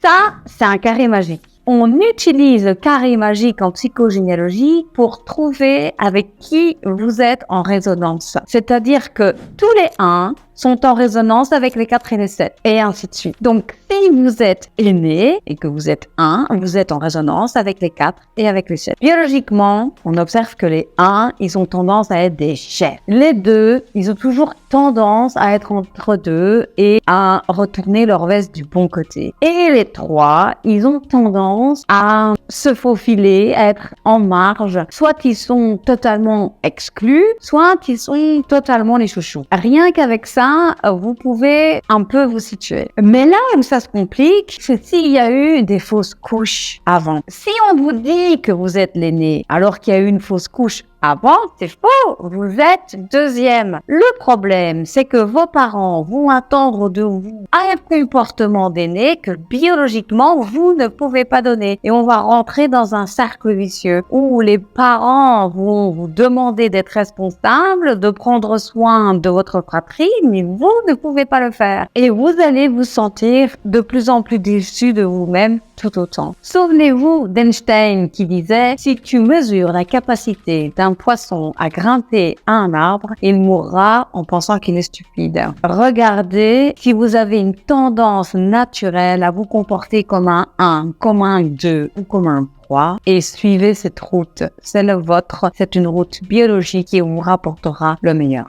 Ça, c'est un carré magique. On utilise le carré magique en psychogénéalogie pour trouver avec qui vous êtes en résonance. C'est-à-dire que tous les 1 sont en résonance avec les 4 et les 7, et ainsi de suite. Donc, si vous êtes aîné et que vous êtes 1, vous êtes en résonance avec les 4 et avec les 7. Biologiquement, on observe que les 1, ils ont tendance à être des chefs. Les 2, ils ont toujours tendance à être entre deux et à retourner leur veste du bon côté. Et les 3, ils ont tendance à se faufiler, à être en marge. Soit ils sont totalement exclus, soit ils sont totalement les chouchous. Rien qu'avec ça, vous pouvez un peu vous situer. Mais là où ça se complique, c'est s'il y a eu des fausses couches avant. Si on vous dit que vous êtes l'aîné, alors qu'il y a eu une fausse couche avant, c'est faux, vous êtes deuxième. Le problème, c'est que vos parents vont attendre de vous un comportement d'aîné que biologiquement, vous ne pouvez pas donner. Et on va rentrer dans un cercle vicieux où les parents vont vous demander d'être responsable, de prendre soin de votre fratrie, mais vous ne pouvez pas le faire. Et vous allez vous sentir de plus en plus déçu de vous-même tout autant. Souvenez-vous d'Einstein qui disait « Si tu mesures la capacité d'un poisson à grimper à un arbre, il mourra en pensant qu'il est stupide. » Regardez si vous avez une tendance naturelle à vous comporter comme un 1, comme un 2 ou comme un 3 et suivez cette route. C'est le vôtre, c'est une route biologique qui vous rapportera le meilleur.